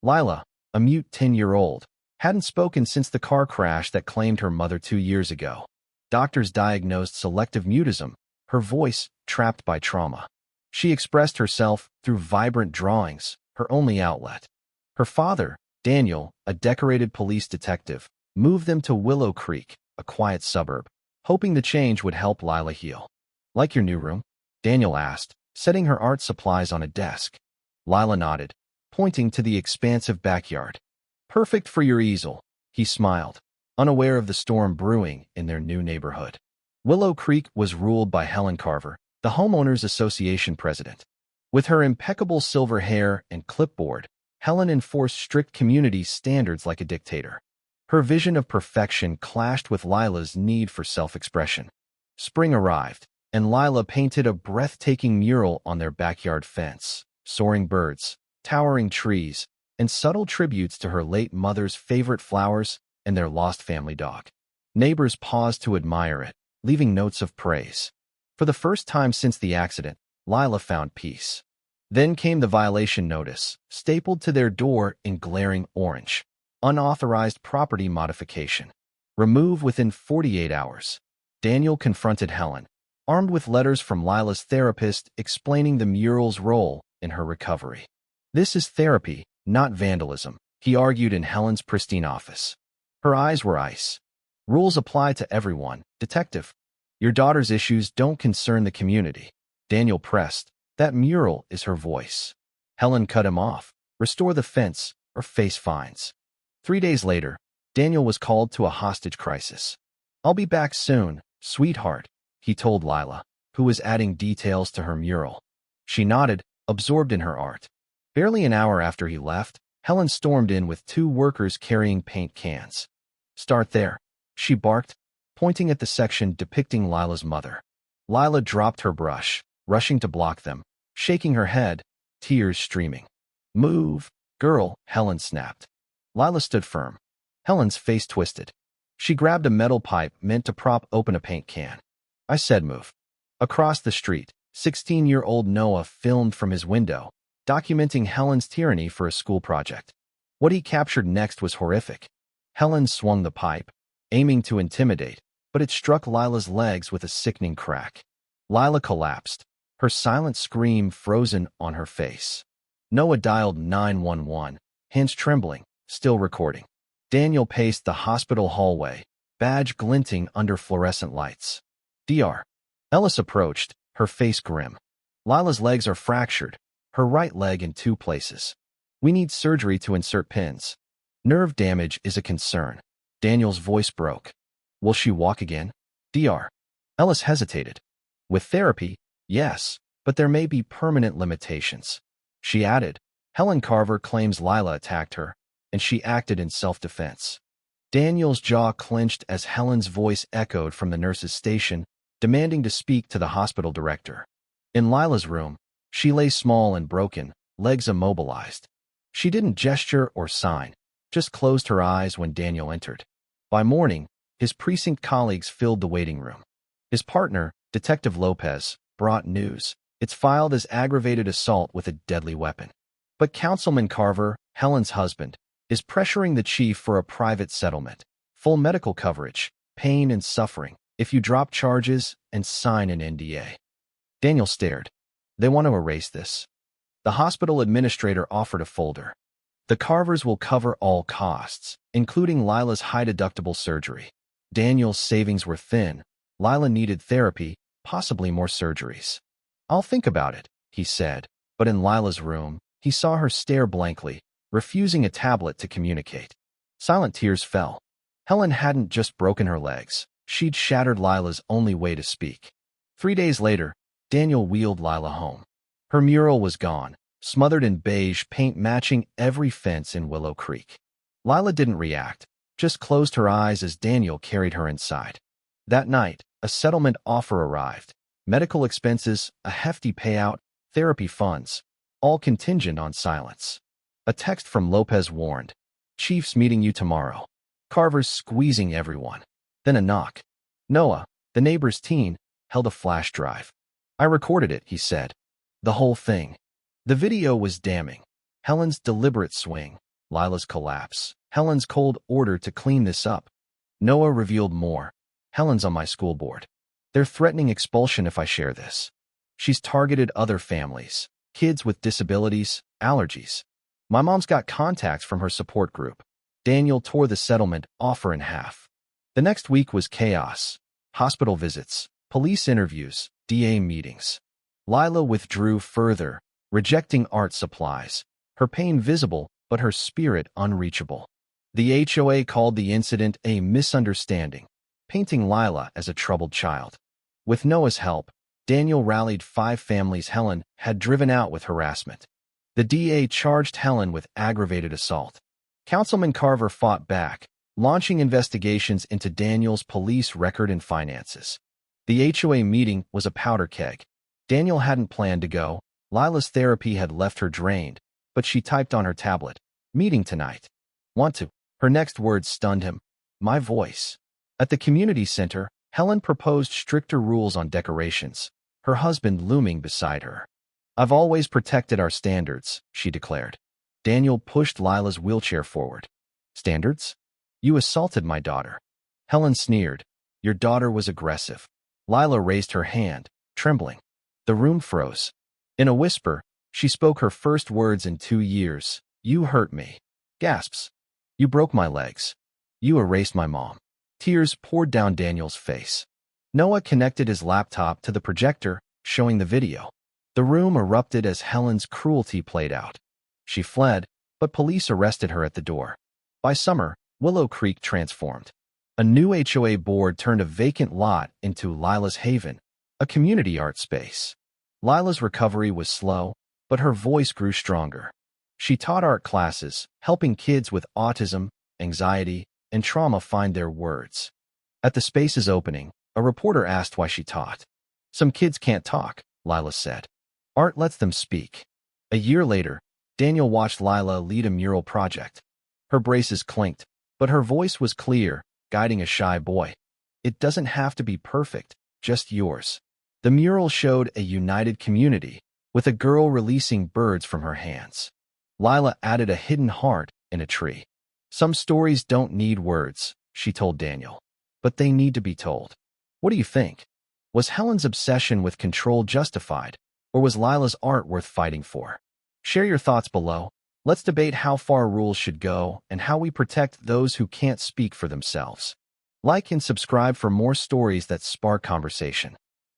Lila, a mute 10-year-old, hadn't spoken since the car crash that claimed her mother 2 years ago. Doctors diagnosed selective mutism, her voice trapped by trauma. She expressed herself through vibrant drawings, her only outlet. Her father, Daniel, a decorated police detective, moved them to Willow Creek, a quiet suburb, hoping the change would help Lila heal. "Like your new room?" Daniel asked, setting her art supplies on a desk. Lila nodded, pointing to the expansive backyard. "Perfect for your easel," he smiled, unaware of the storm brewing in their new neighborhood. Willow Creek was ruled by Helen Carver, the Homeowners Association president. With her impeccable silver hair and clipboard, Helen enforced strict community standards like a dictator. Her vision of perfection clashed with Lila's need for self-expression. Spring arrived, and Lila painted a breathtaking mural on their backyard fence. Soaring birds, towering trees, and subtle tributes to her late mother's favorite flowers and their lost family dog. Neighbors paused to admire it, leaving notes of praise. For the first time since the accident, Lila found peace. Then came the violation notice, stapled to their door in glaring orange. Unauthorized property modification. Remove within 48 hours. Daniel confronted Helen, armed with letters from Lila's therapist explaining the mural's role in her recovery. "This is therapy, not vandalism," he argued in Helen's pristine office. Her eyes were ice. "Rules apply to everyone, detective. Your daughter's issues don't concern the community." Daniel pressed. "That mural is her voice." Helen cut him off. "Restore the fence or face fines." 3 days later, Daniel was called to a hostage crisis. "I'll be back soon, sweetheart," he told Lila, who was adding details to her mural. She nodded, absorbed in her art. Barely an hour after he left, Helen stormed in with 2 workers carrying paint cans. "Start there," she barked, pointing at the section depicting Lila's mother. Lila dropped her brush, rushing to block them, shaking her head, tears streaming. "Move, girl," Helen snapped. Lila stood firm. Helen's face twisted. She grabbed a metal pipe meant to prop open a paint can. "I said move." Across the street, 16-year-old Noah filmed from his window, documenting Helen's tyranny for a school project. What he captured next was horrific. Helen swung the pipe, aiming to intimidate, but it struck Lila's legs with a sickening crack. Lila collapsed, her silent scream frozen on her face. Noah dialed 911, hands trembling, still recording. Daniel paced the hospital hallway, badge glinting under fluorescent lights. "Dr. Ellis approached, her face grim. "Lila's legs are fractured, her right leg in 2 places. We need surgery to insert pins. Nerve damage is a concern." Daniel's voice broke. "Will she walk again?" Dr. Ellis hesitated. "With therapy, yes, but there may be permanent limitations." She added, "Helen Carver claims Lila attacked her, and she acted in self-defense." Daniel's jaw clenched as Helen's voice echoed from the nurse's station, demanding to speak to the hospital director. In Lila's room, she lay small and broken, legs immobilized. She didn't gesture or sign, just closed her eyes when Daniel entered. By morning, his precinct colleagues filled the waiting room. His partner, Detective Lopez, brought news. It's filed as aggravated assault with a deadly weapon. But Councilman Carver, Helen's husband, is pressuring the chief for a private settlement, full medical coverage, pain and suffering, if you drop charges and sign an NDA. Daniel stared. "They want to erase this." The hospital administrator offered a folder. "The Carvers will cover all costs, including Lila's high-deductible surgery." Daniel's savings were thin. Lila needed therapy, possibly more surgeries. "I'll think about it," he said, but in Lila's room, he saw her stare blankly, refusing a tablet to communicate. Silent tears fell. Helen hadn't just broken her legs. She'd shattered Lila's only way to speak. 3 days later, Daniel wheeled Lila home. Her mural was gone, smothered in beige paint matching every fence in Willow Creek. Lila didn't react, just closed her eyes as Daniel carried her inside. That night, a settlement offer arrived. Medical expenses, a hefty payout, therapy funds, all contingent on silence. A text from Lopez warned, "Chief's meeting you tomorrow." Carver's squeezing everyone. Then a knock. Noah, the neighbor's teen, held a flash drive. "I recorded it," he said. The whole thing. The video was damning. Helen's deliberate swing, Lila's collapse. Helen's cold order to clean this up. Noah revealed more. Helen's on my school board. They're threatening expulsion if I share this. She's targeted other families, kids with disabilities, allergies. My mom's got contacts from her support group. Daniel tore the settlement offer in half. The next week was chaos. Hospital visits, police interviews, DA meetings. Lila withdrew further, rejecting art supplies. Her pain visible, but her spirit unreachable. The HOA called the incident a misunderstanding, painting Lila as a troubled child. With Noah's help, Daniel rallied 5 families Helen had driven out with harassment. The DA charged Helen with aggravated assault. Councilman Carver fought back, launching investigations into Daniel's police record and finances. The HOA meeting was a powder keg. Daniel hadn't planned to go. Lila's therapy had left her drained, but she typed on her tablet, "Meeting tonight. Want to?" Her next words stunned him. "My voice." At the community center, Helen proposed stricter rules on decorations, her husband looming beside her. "I've always protected our standards," she declared. Daniel pushed Lila's wheelchair forward. "Standards? You assaulted my daughter." Helen sneered. "Your daughter was aggressive." Lila raised her hand, trembling. The room froze. In a whisper, she spoke her first words in 2 years. "You hurt me." Gasps. "You broke my legs. You erased my mom." Tears poured down Daniel's face. Noah connected his laptop to the projector, showing the video. The room erupted as Helen's cruelty played out. She fled, but police arrested her at the door. By summer, Willow Creek transformed. A new HOA board turned a vacant lot into Lila's Haven, a community art space. Lila's recovery was slow, but her voice grew stronger. She taught art classes, helping kids with autism, anxiety, and trauma find their words. At the space's opening, a reporter asked why she taught. "Some kids can't talk," Lila said. "Art lets them speak." A year later, Daniel watched Lila lead a mural project. Her braces clinked, but her voice was clear, guiding a shy boy. "It doesn't have to be perfect, just yours." The mural showed a united community, with a girl releasing birds from her hands. Lila added a hidden heart in a tree. "Some stories don't need words," she told Daniel, "but they need to be told." What do you think? Was Helen's obsession with control justified, or was Lila's art worth fighting for? Share your thoughts below. Let's debate how far rules should go and how we protect those who can't speak for themselves. Like and subscribe for more stories that spark conversation.